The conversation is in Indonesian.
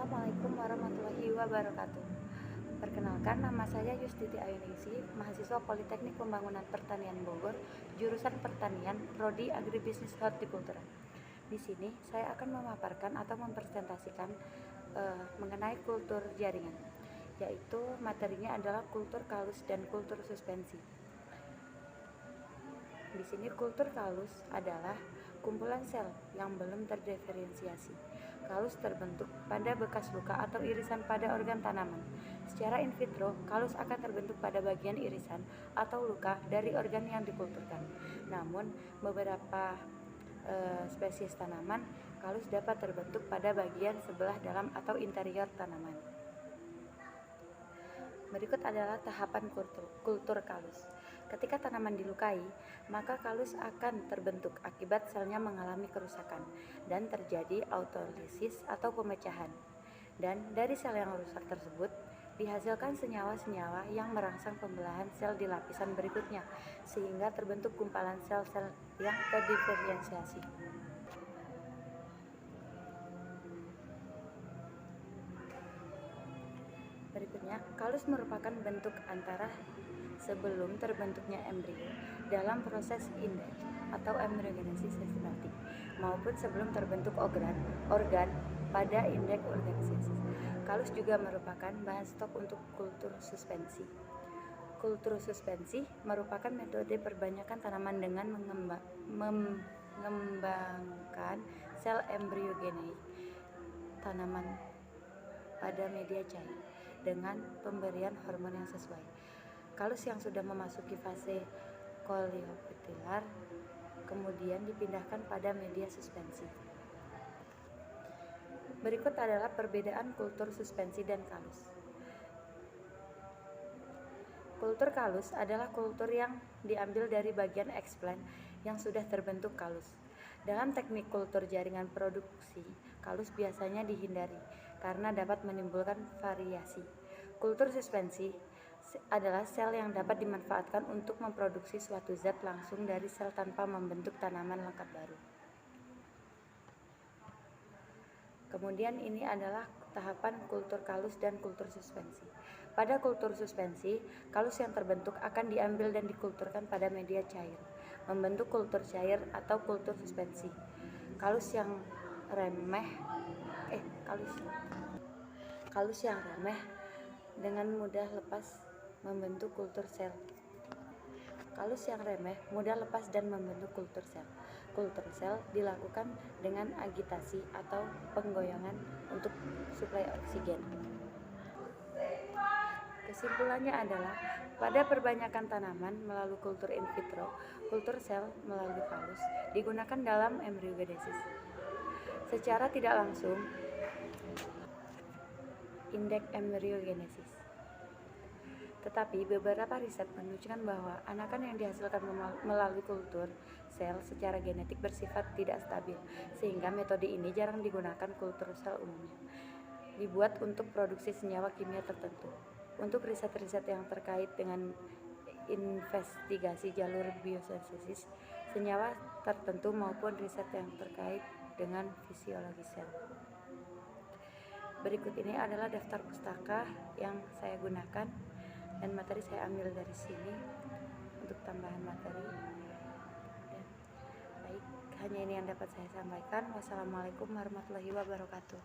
Assalamualaikum warahmatullahi wabarakatuh. Perkenalkan, nama saya Yustiti Ayuningsi, mahasiswa Politeknik Pembangunan Pertanian Bogor, jurusan Pertanian, Prodi Agribisnis Hortikultura. Di sini saya akan memaparkan atau mempresentasikan mengenai kultur jaringan, yaitu materinya adalah kultur kalus dan kultur suspensi. Di sini kultur kalus adalah kumpulan sel yang belum terdiferensiasi. Kalus terbentuk pada bekas luka atau irisan pada organ tanaman. Secara in vitro, kalus akan terbentuk pada bagian irisan atau luka dari organ yang dikulturkan. Namun, beberapa spesies tanaman, kalus dapat terbentuk pada bagian sebelah dalam atau interior tanaman. Berikut adalah tahapan kultur kalus. Ketika tanaman dilukai, maka kalus akan terbentuk akibat selnya mengalami kerusakan dan terjadi autolisis atau pemecahan. Dan dari sel yang rusak tersebut dihasilkan senyawa-senyawa yang merangsang pembelahan sel di lapisan berikutnya sehingga terbentuk gumpalan sel-sel yang terdiferensiasi. Berikutnya, kalus merupakan bentuk antara sebelum terbentuknya embrio dalam proses indeks atau embryogenesis sistematik maupun sebelum terbentuk organ pada indeks organisis. Kalus juga merupakan bahan stok untuk kultur suspensi. Kultur suspensi merupakan metode perbanyakan tanaman dengan mengembangkan sel embryogenik tanaman pada media cair dengan pemberian hormon yang sesuai. Kalus yang sudah memasuki fase koleoptilar kemudian dipindahkan pada media suspensi. Berikut adalah perbedaan kultur suspensi dan kalus. Kultur kalus adalah kultur yang diambil dari bagian explant yang sudah terbentuk kalus. Dalam teknik kultur jaringan produksi, kalus biasanya dihindari karena dapat menimbulkan variasi. Kultur suspensi adalah sel yang dapat dimanfaatkan untuk memproduksi suatu zat langsung dari sel tanpa membentuk tanaman lengkap baru. Kemudian ini adalah tahapan kultur kalus dan kultur suspensi. Pada kultur suspensi, kalus yang terbentuk akan diambil dan dikulturkan pada media cair, membentuk kultur cair atau kultur suspensi. Kalus yang remeh dengan mudah lepas membentuk kultur sel. Kalus yang remeh mudah lepas dan membentuk kultur sel. Kultur sel dilakukan dengan agitasi atau penggoyangan untuk suplai oksigen. Kesimpulannya adalah pada perbanyakan tanaman melalui kultur in vitro, kultur sel melalui kalus digunakan dalam embryogenesis. Secara tidak langsung, indeks embryogenesis. Tetapi beberapa riset menunjukkan bahwa anakan yang dihasilkan melalui kultur sel secara genetik bersifat tidak stabil, sehingga metode ini jarang digunakan kultur sel umumnya. Dibuat untuk produksi senyawa kimia tertentu. Untuk riset-riset yang terkait dengan investigasi jalur biosintesis senyawa tertentu maupun riset yang terkait dengan fisiologi sel. Berikut ini adalah daftar pustaka yang saya gunakan dan materi saya ambil dari sini untuk tambahan materi. Baik, hanya ini yang dapat saya sampaikan. Wassalamualaikum warahmatullahi wabarakatuh.